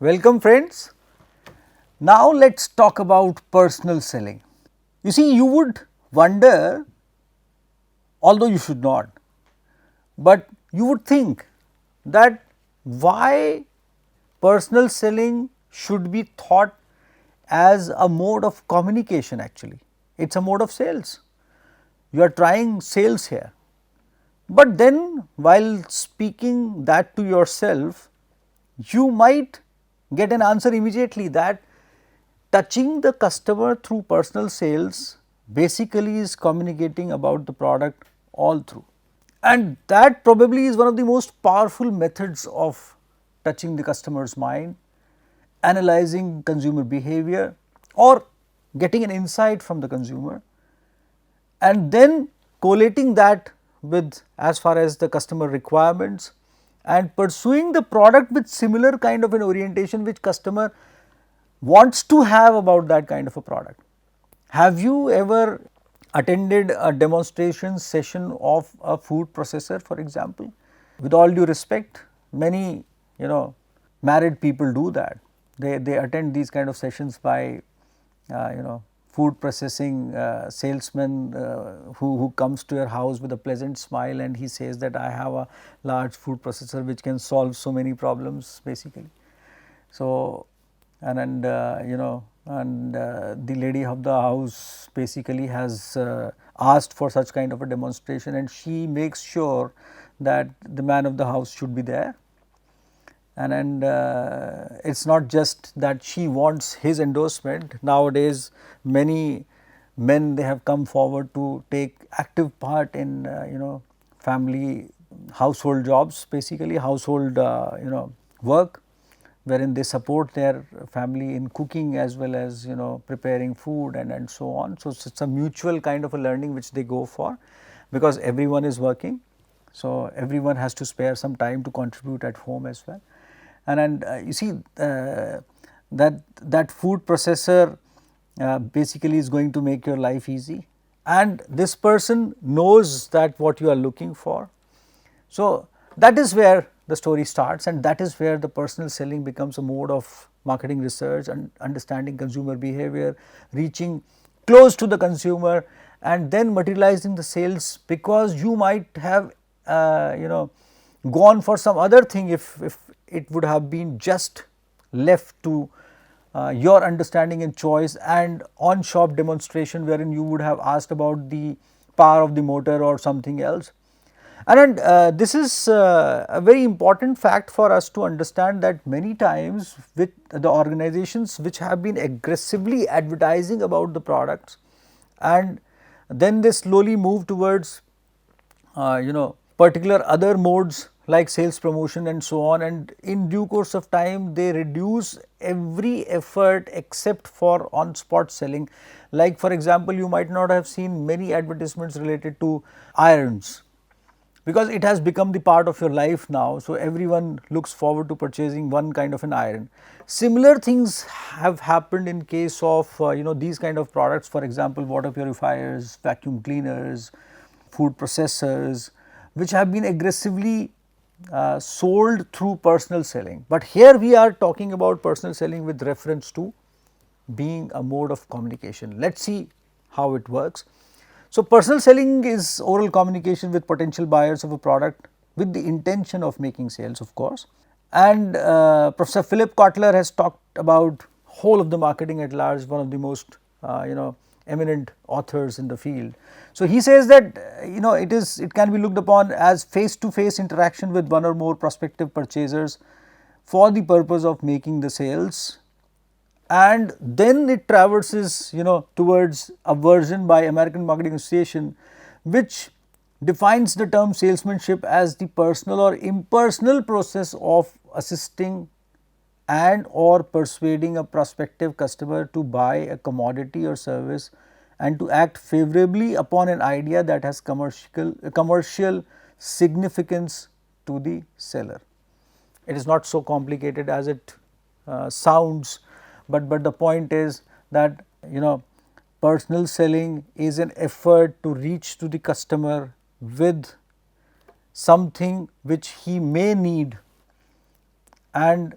Welcome friends. Now let's talk about personal selling. You see, you would wonder, although you should not, but you would think that why personal selling should be thought as a mode of communication actually. It is a mode of sales. You are trying sales here. But then while speaking that to yourself, you might get an answer immediately that touching the customer through personal sales basically is communicating about the product all through. And that probably is one of the most powerful methods of touching the customer's mind, analyzing consumer behavior or getting an insight from the consumer, and then collating that with as far as the customer requirements and pursuing the product with similar kind of an orientation which customer wants to have about that kind of a product. Have you ever attended a demonstration session of a food processor, for example? With all due respect, many married people do that. They attend these kind of sessions by food processing salesman who comes to your house with a pleasant smile and he says that I have a large food processor which can solve so many problems basically. So, and the lady of the house basically has asked for such kind of a demonstration and she makes sure that the man of the house should be there. And it is not just that she wants his endorsement. Nowadays many men, they have come forward to take active part in family household jobs, basically household work, wherein they support their family in cooking as well as preparing food and so on. So, it is a mutual kind of a learning which they go for, because everyone is working. So, everyone has to spare some time to contribute at home as well. And you see that food processor basically is going to make your life easy, and this person knows that what you are looking for. So, that is where the story starts, and that is where the personal selling becomes a mode of marketing research and understanding consumer behavior, reaching close to the consumer and then materializing the sales, because you might have gone for some other thing if it would have been just left to your understanding and choice and on shop demonstration wherein you would have asked about the power of the motor or something else. And this is a very important fact for us to understand, that many times with the organizations which have been aggressively advertising about the products and then they slowly move towards particular other modes like sales promotion and so on, and in due course of time they reduce every effort except for on spot selling. Like for example, you might not have seen many advertisements related to irons, because it has become the part of your life now. So, everyone looks forward to purchasing one kind of an iron. Similar things have happened in case of these kind of products, for example water purifiers, vacuum cleaners, food processors, which have been aggressively sold through personal selling. But here we are talking about personal selling with reference to being a mode of communication. Let us see how it works. So, personal selling is oral communication with potential buyers of a product with the intention of making sales, of course. And Professor Philip Kotler has talked about whole of the marketing at large, one of the most eminent authors in the field. So, he says that it can be looked upon as face to face interaction with one or more prospective purchasers for the purpose of making the sales, and then it traverses towards a version by American Marketing Association which defines the term salesmanship as the personal or impersonal process of assisting and or persuading a prospective customer to buy a commodity or service and to act favorably upon an idea that has commercial significance to the seller. It is not so complicated as it sounds, but the point is that personal selling is an effort to reach to the customer with something which he may need, and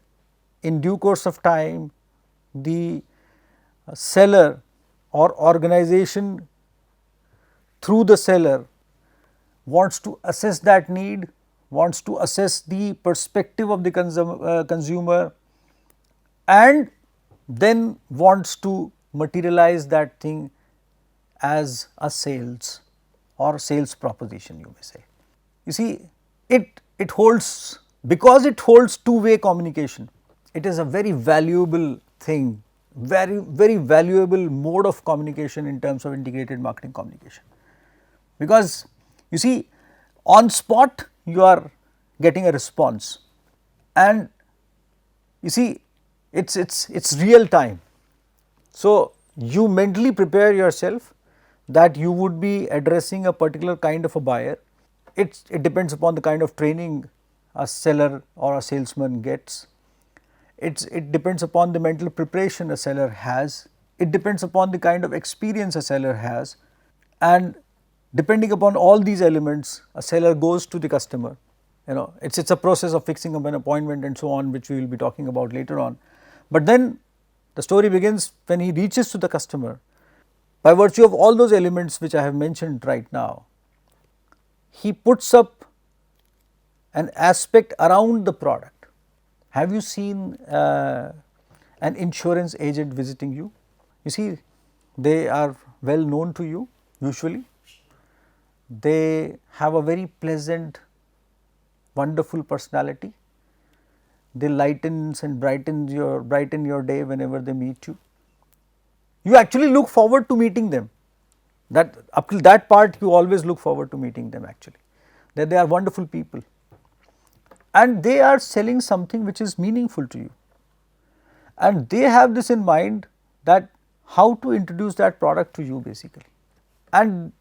in due course of time the seller or organization through the seller wants to assess that need, wants to assess the perspective of the consumer, and then wants to materialize that thing as a sales or sales proposition, you may say. You see, it holds, because it holds two-way communication, it is a very valuable thing, very valuable mode of communication in terms of integrated marketing communication. Because you see, on spot you are getting a response, and you see it's real time. So you mentally prepare yourself that you would be addressing a particular kind of a buyer. It depends upon the kind of training a seller or a salesman gets. It depends upon the mental preparation a seller has. It depends upon the kind of experience a seller has, and depending upon all these elements, a seller goes to the customer. You know, it's a process of fixing up an appointment and so on, which we will be talking about later on. But then the story begins when he reaches to the customer. By virtue of all those elements which I have mentioned right now, he puts up an aspect around the product. Have you seen an insurance agent visiting you? You see, they are well known to you usually. They have a very pleasant, wonderful personality. They lightens and brighten your day whenever they meet you. You actually look forward to meeting them. That up till that part you always look forward to meeting them actually. That they are wonderful people, and they are selling something which is meaningful to you, and they have this in mind that how to introduce that product to you basically. And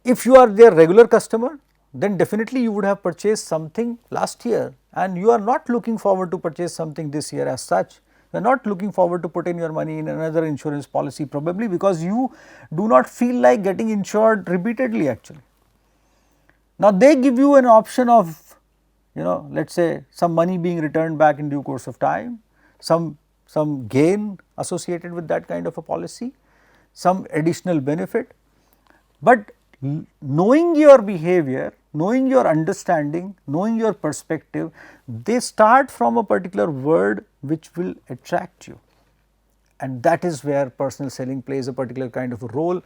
if you are their regular customer, then definitely you would have purchased something last year, and you are not looking forward to purchase something this year as such. You are not looking forward to put in your money in another insurance policy, probably because you do not feel like getting insured repeatedly actually. Now they give you an option of, you know, let us say some money being returned back in due course of time, some gain associated with that kind of a policy, some additional benefit. But knowing your behavior, knowing your understanding, knowing your perspective, they start from a particular word which will attract you, and that is where personal selling plays a particular kind of a role,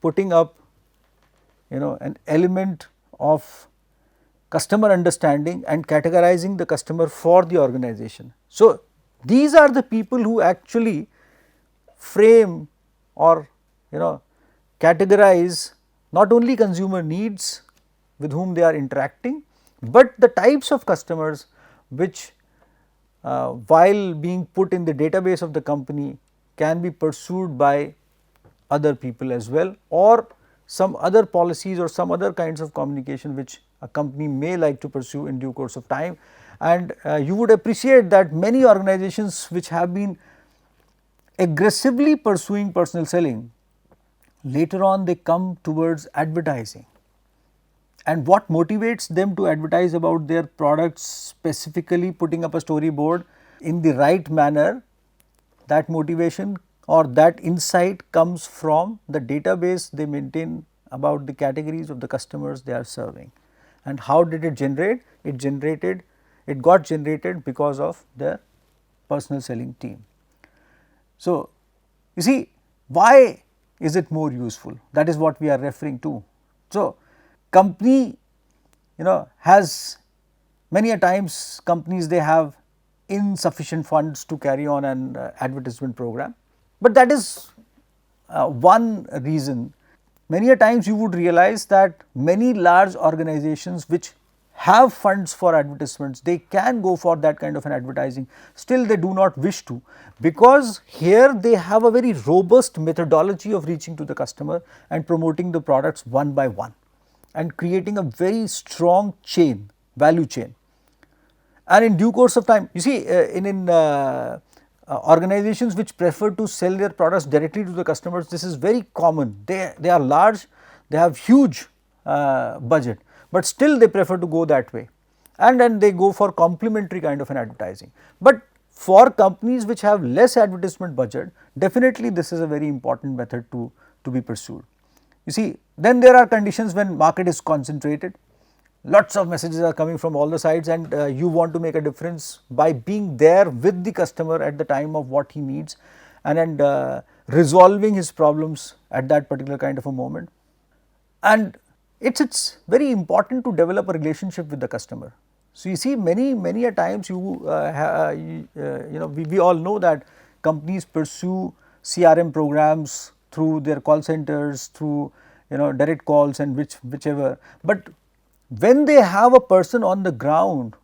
putting up, you know, an element of customer understanding and categorizing the customer for the organization. So these are the people who actually frame or, you know, categorize not only consumer needs with whom they are interacting, but the types of customers which while being put in the database of the company can be pursued by other people as well, or some other policies or some other kinds of communication which a company may like to pursue in due course of time. And you would appreciate that many organizations which have been aggressively pursuing personal selling, later on they come towards advertising. And what motivates them to advertise about their products, specifically putting up a storyboard in the right manner, that motivation or that insight comes from the database they maintain about the categories of the customers they are serving. And how did it generate? It got generated because of their personal selling team. So you see, why is it more useful? That is what we are referring to. So company, you know, has many a times companies, they have insufficient funds to carry on an advertisement program, but that is one reason. Many a times you would realize that many large organizations which have funds for advertisements, they can go for that kind of an advertising, still they do not wish to, because here they have a very robust methodology of reaching to the customer and promoting the products one by one and creating a very strong chain, value chain. And in due course of time, you see, in organizations which prefer to sell their products directly to the customers, this is very common. They are large, they have huge budget, but still they prefer to go that way, and then they go for complementary kind of an advertising. But for companies which have less advertisement budget, definitely this is a very important method to be pursued. You see, then there are conditions when market is concentrated, lots of messages are coming from all the sides, and you want to make a difference by being there with the customer at the time of what he needs, and resolving his problems at that particular kind of a moment. And it's very important to develop a relationship with the customer. So you see, many a times we all know that companies pursue CRM programs through their call centers, through direct calls and whichever, but when they have a person on the ground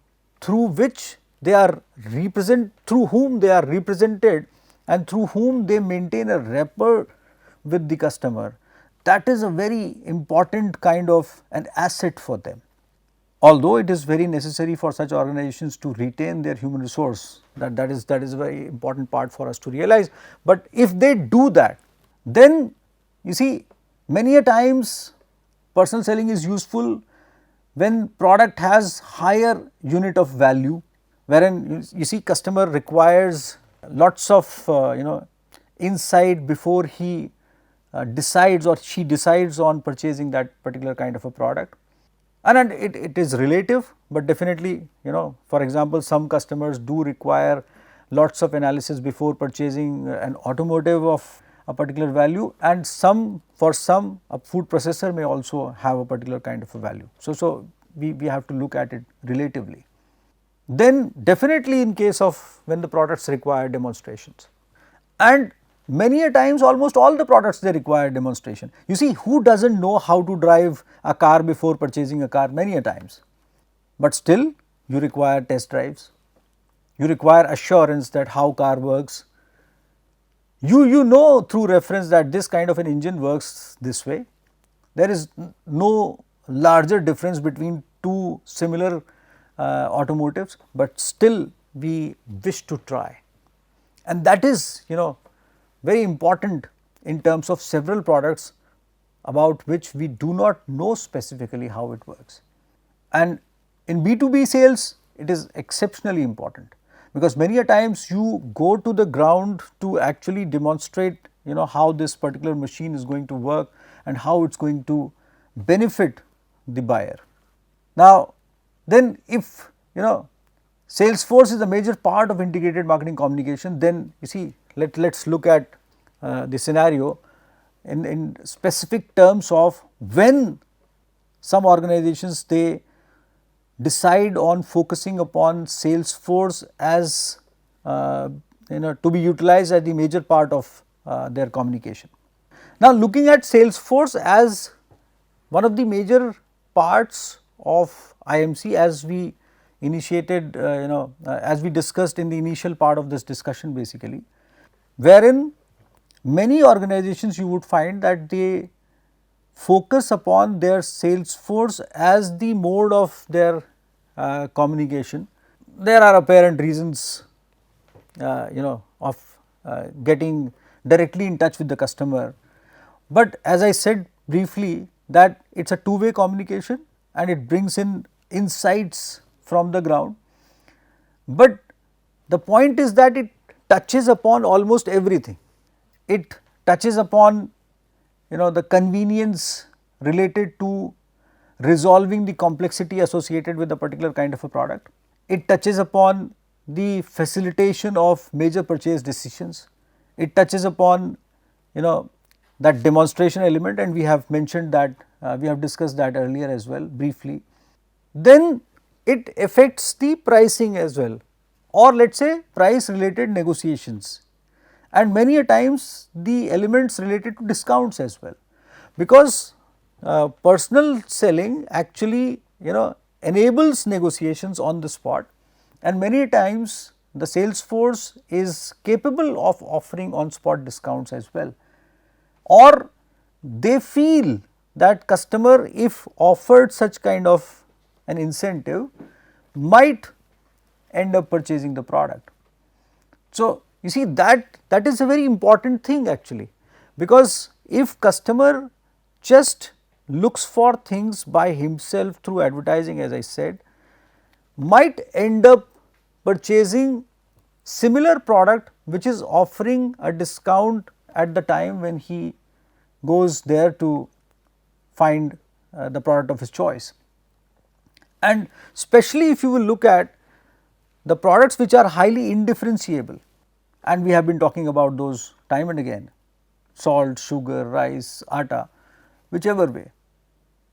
through which they are through whom they are represented and through whom they maintain a rapport with the customer, that is a very important kind of an asset for them. Although it is very necessary for such organizations to retain their human resource, that is a very important part for us to realize. But if they do that, then you see, many a times personal selling is useful when product has higher unit of value, wherein you see customer requires lots of insight before he decides or she decides on purchasing that particular kind of a product. And it is relative, but definitely for example, some customers do require lots of analysis before purchasing an automotive of a particular value, and for some a food processor may also have a particular kind of a value. So we have to look at it relatively. Then definitely in case of when the products require demonstrations, and many a times almost all the products they require demonstration. You see, who doesn't know how to drive a car before purchasing a car many a times, but still you require test drives, you require assurance that how car works. You know through reference that this kind of an engine works this way. There is no larger difference between two similar automotives, but still we wish to try, and that is very important in terms of several products about which we do not know specifically how it works. And in B2B sales, it is exceptionally important, because many a times you go to the ground to actually demonstrate how this particular machine is going to work and how it is going to benefit the buyer. Now then, if Salesforce is a major part of integrated marketing communication, then you see, let's look at the scenario in specific terms of when some organizations they decide on focusing upon Salesforce as to be utilized as the major part of their communication. Now looking at Salesforce as one of the major parts of IMC, as we initiated as we discussed in the initial part of this discussion basically, wherein many organizations you would find that they focus upon their Salesforce as the mode of their communication. There are apparent reasons of getting directly in touch with the customer, but as I said briefly that it is a two-way communication and it brings in insights from the ground, but the point is that it touches upon almost everything. It touches upon the convenience related to resolving the complexity associated with a particular kind of a product. It touches upon the facilitation of major purchase decisions. It touches upon that demonstration element, and we have mentioned that we have discussed that earlier as well briefly. Then it affects the pricing as well, or let us say price related negotiations, and many a times the elements related to discounts as well, because personal selling actually enables negotiations on the spot, and many times the sales force is capable of offering on spot discounts as well, or they feel that customer if offered such kind of an incentive might end up purchasing the product. So you see that is a very important thing actually, because if customer just looks for things by himself through advertising, as I said, might end up purchasing similar product which is offering a discount at the time when he goes there to find the product of his choice. And especially if you will look at the products which are highly indifferentiable, and we have been talking about those time and again, salt, sugar, rice, atta, whichever way,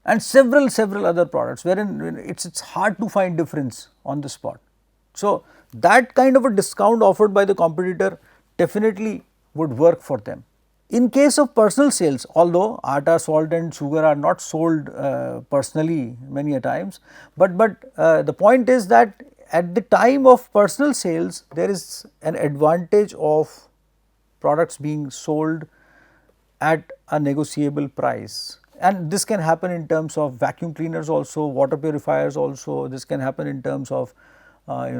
and several other products wherein it's hard to find difference on the spot. So, that kind of a discount offered by the competitor definitely would work for them. In case of personal sales, although atta, salt and sugar are not sold personally many a times, but the point is that at the time of personal sales there is an advantage of products being sold at a negotiable price, and this can happen in terms of vacuum cleaners also, water purifiers also, this can happen in terms of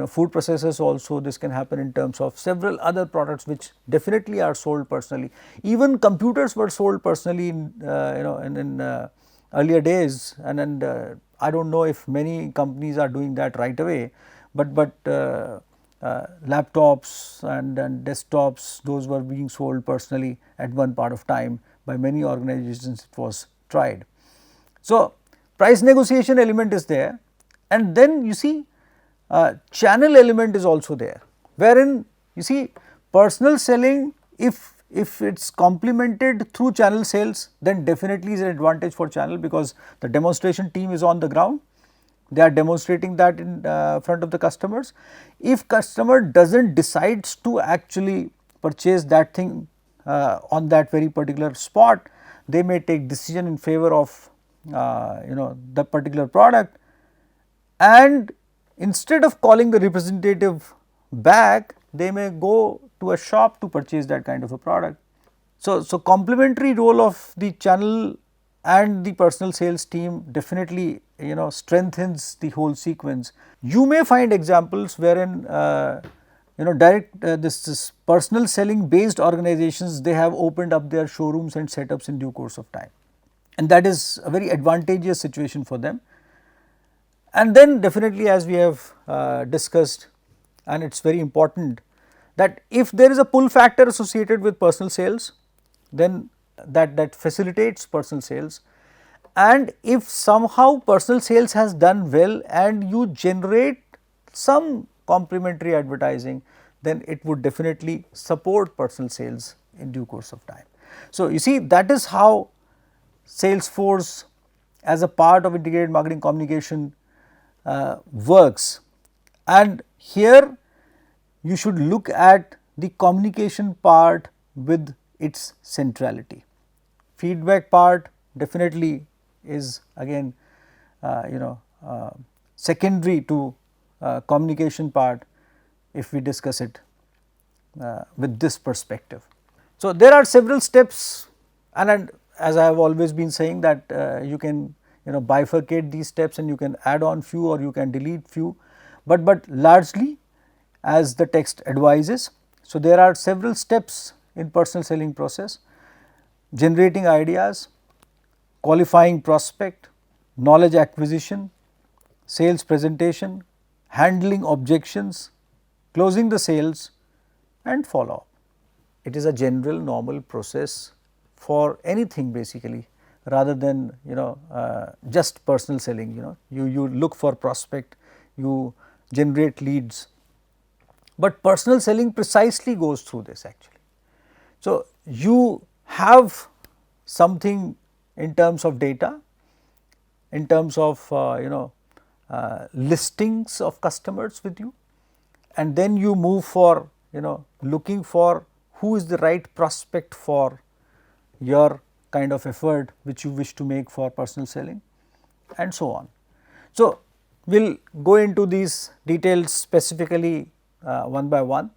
food processors also, this can happen in terms of several other products which definitely are sold personally. Even computers were sold personally in earlier days, and I do not know if many companies are doing that right away, but laptops and desktops, those were being sold personally at one part of time by many organizations. It was tried. So, price negotiation element is there, and then you see channel element is also there, wherein you see personal selling, if it is complemented through channel sales, then definitely is an advantage for channel, because the demonstration team is on the ground, they are demonstrating that in front of the customers. If customer does not decides to actually purchase that thing on that very particular spot, they may take decision in favor of the particular product, and instead of calling the representative back, they may go to a shop to purchase that kind of a product. So, complementary role of the channel and the personal sales team definitely strengthens the whole sequence. You may find examples wherein direct this personal selling based organizations, they have opened up their showrooms and setups in due course of time, and that is a very advantageous situation for them. And then definitely, as we have discussed, and it is very important that if there is a pull factor associated with personal sales, then that facilitates personal sales, and if somehow personal sales has done well and you generate some complementary advertising, then it would definitely support personal sales in due course of time. So, you see, that is how Salesforce as a part of integrated marketing communication works, and here you should look at the communication part with its centrality. Feedback part definitely is again secondary to communication part if we discuss it with this perspective. So, there are several steps, and as I have always been saying that you can bifurcate these steps and you can add on few or you can delete few, but largely as the text advises. So, there are several steps in personal selling process: generating ideas, qualifying prospect, knowledge acquisition, sales presentation, handling objections, closing the sales, and follow up. It is a general normal process for anything basically, rather than just personal selling. You look for prospect, you generate leads, but personal selling precisely goes through this actually. So, you have something in terms of data, in terms of listings of customers with you, and then you move for looking for who is the right prospect for your kind of effort which you wish to make for personal selling, and so on. So, we will go into these details specifically one by one.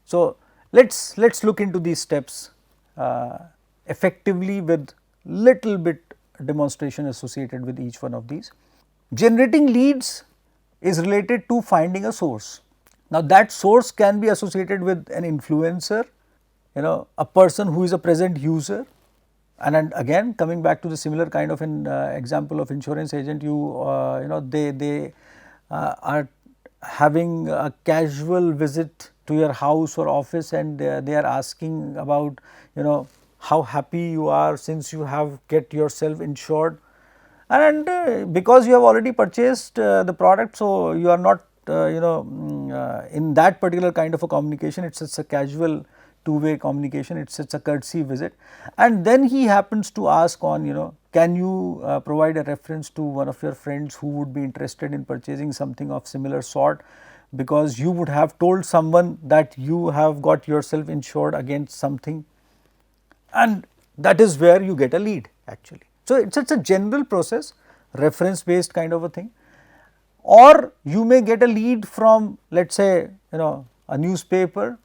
So, let us look into these steps effectively with little bit demonstration associated with each one of these. Generating leads is related to finding a source. Now, that source can be associated with an influencer, a person who is a present user, and again coming back to the similar kind of an example of insurance agent, they are having a casual visit to your house or office, and they are asking about, how happy you are since you have get yourself insured, and because you have already purchased the product, so you are not in that particular kind of a communication. It's a casual two-way communication, it's a courtesy visit, and then he happens to ask on, can you provide a reference to one of your friends who would be interested in purchasing something of similar sort, because you would have told someone that you have got yourself insured against something, and that is where you get a lead actually. So, it's a general process, reference based kind of a thing, or you may get a lead from, let us say, a newspaper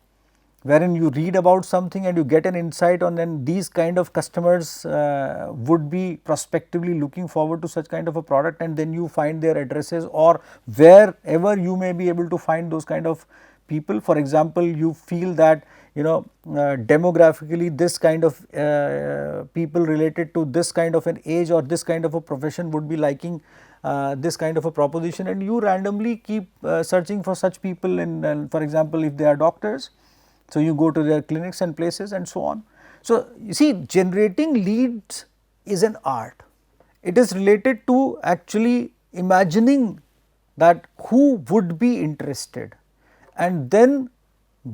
wherein you read about something and you get an insight on, then these kind of customers would be prospectively looking forward to such kind of a product, and then you find their addresses or wherever you may be able to find those kind of people. For example, you feel that demographically this kind of people related to this kind of an age or this kind of a profession would be liking this kind of a proposition, and you randomly keep searching for such people in, for example, if they are doctors, so you go to their clinics and places and so on. So, you see, generating leads is an art. It is related to actually imagining that who would be interested, and then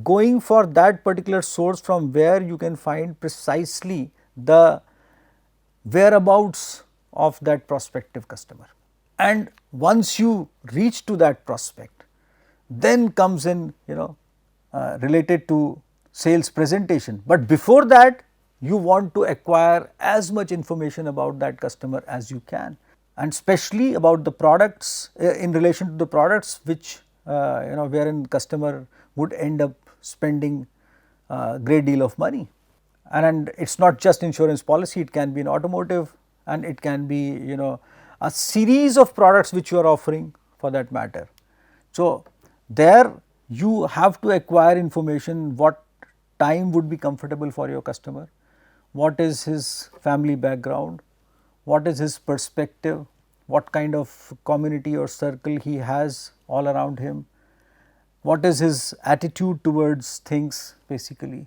going for that particular source from where you can find precisely the whereabouts of that prospective customer. And once you reach to that prospect, then comes in, related to sales presentation, but before that you want to acquire as much information about that customer as you can, and especially about the products, in relation to the products which wherein customer would end up spending a great deal of money. And it is not just insurance policy, it can be in automotive, and it can be a series of products which you are offering for that matter. So, there you have to acquire information, what time would be comfortable for your customer, what is his family background, what is his perspective, what kind of community or circle he has all around him, what is his attitude towards things basically,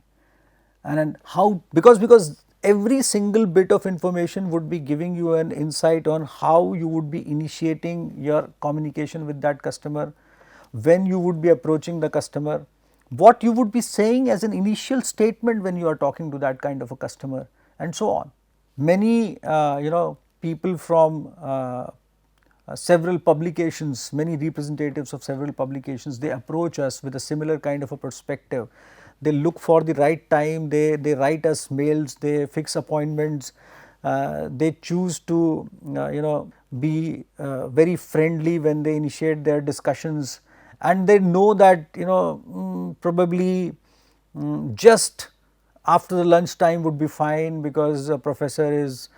and then how, because every single bit of information would be giving you an insight on how you would be initiating your communication with that customer, when you would be approaching the customer, what you would be saying as an initial statement when you are talking to that kind of a customer, and so on. Many people from several publications, many representatives of several publications, they approach us with a similar kind of a perspective. They look for the right time, they write us mails, they fix appointments, they choose to be very friendly when they initiate their discussions, and they know that probably just after the lunch time would be fine, because the professor is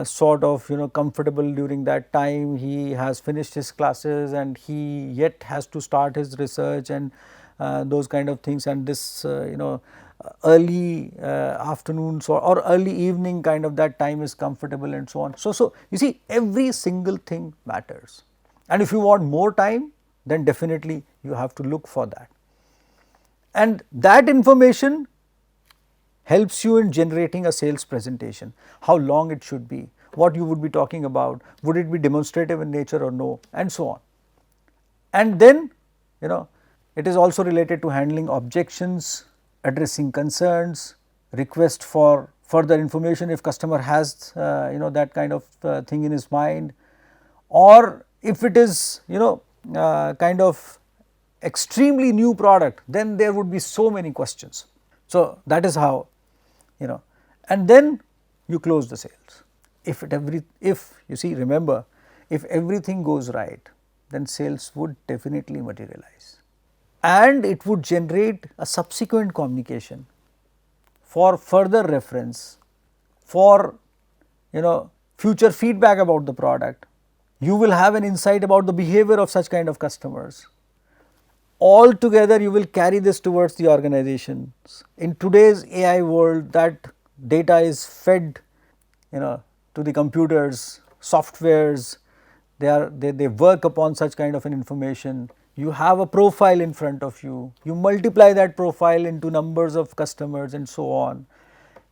sort of comfortable during that time, he has finished his classes and he yet has to start his research and those kind of things, and this early afternoons or early evening kind of that time is comfortable and so on. So you see, every single thing matters, and if you want more time, then definitely you have to look for that, and that information helps you in generating a sales presentation, how long it should be, what you would be talking about, would it be demonstrative in nature or no, and so on. And then it is also related to handling objections, addressing concerns, request for further information if customer has that kind of thing in his mind, or if it is kind of extremely new product, then there would be so many questions. So, that is how and then you close the sales. If you see, remember, if everything goes right, then sales would definitely materialize, and it would generate a subsequent communication for further reference, for future feedback about the product. You will have an insight about the behavior of such kind of customers. All together you will carry this towards the organizations. In today's AI world, that data is fed to the computers, softwares, they work upon such kind of an information. you have a profile in front of you, you multiply that profile into numbers of customers and so on.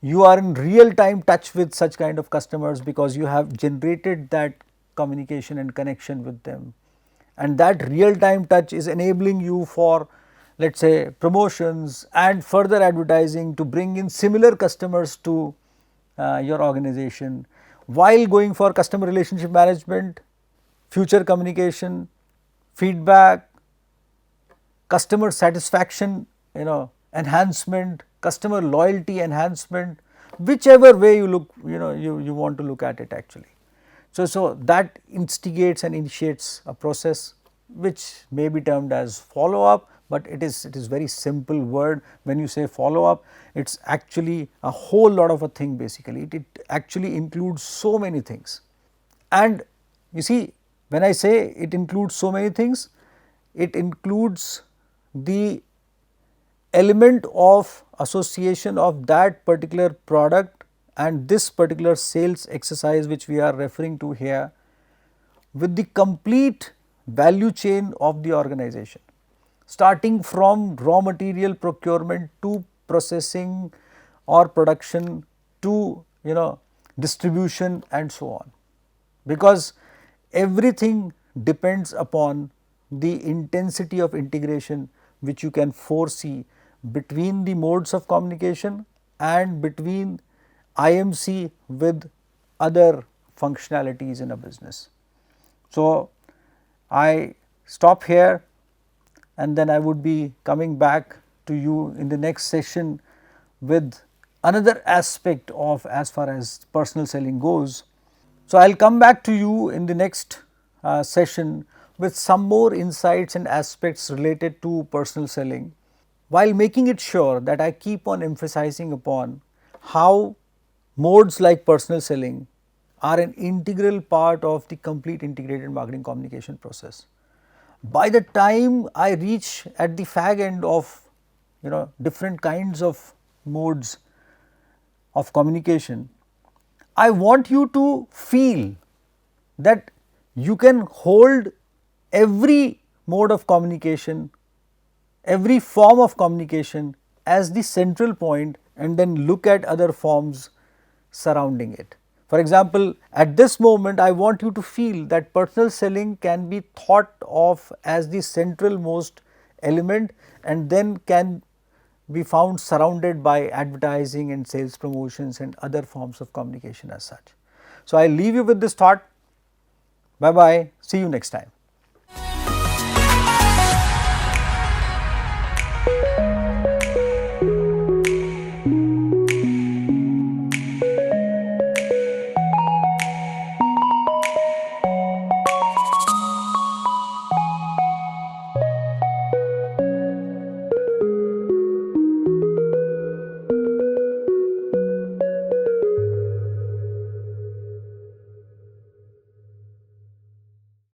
You are in real time touch with such kind of customers because you have generated that communication and connection with them, and that real time touch is enabling you for, let us say, promotions and further advertising to bring in similar customers to your organization, while going for customer relationship management, future communication, feedback, customer satisfaction, enhancement, customer loyalty enhancement, whichever way you look, you want to look at it actually. So that instigates and initiates a process which may be termed as follow up, but it is very simple word. When you say follow up, it is actually a whole lot of a thing basically. It actually includes so many things. And you see, when I say it includes so many things, it includes the element of association of that particular product and this particular sales exercise which we are referring to here with the complete value chain of the organization, starting from raw material procurement to processing or production to distribution and so on, because everything depends upon the intensity of integration which you can foresee between the modes of communication and between IMC with other functionalities in a business. So, I stop here and then I would be coming back to you in the next session with another aspect of as far as personal selling goes. So, I will come back to you in the next session with some more insights and aspects related to personal selling, while making it sure that I keep on emphasizing upon how modes like personal selling are an integral part of the complete integrated marketing communication process. By the time I reach at the fag end of different kinds of modes of communication, I want you to feel that you can hold every mode of communication, every form of communication as the central point and then look at other forms surrounding it. For example, at this moment I want you to feel that personal selling can be thought of as the central most element and then can be found surrounded by advertising and sales promotions and other forms of communication as such. So, I leave you with this thought. Bye bye, see you next time.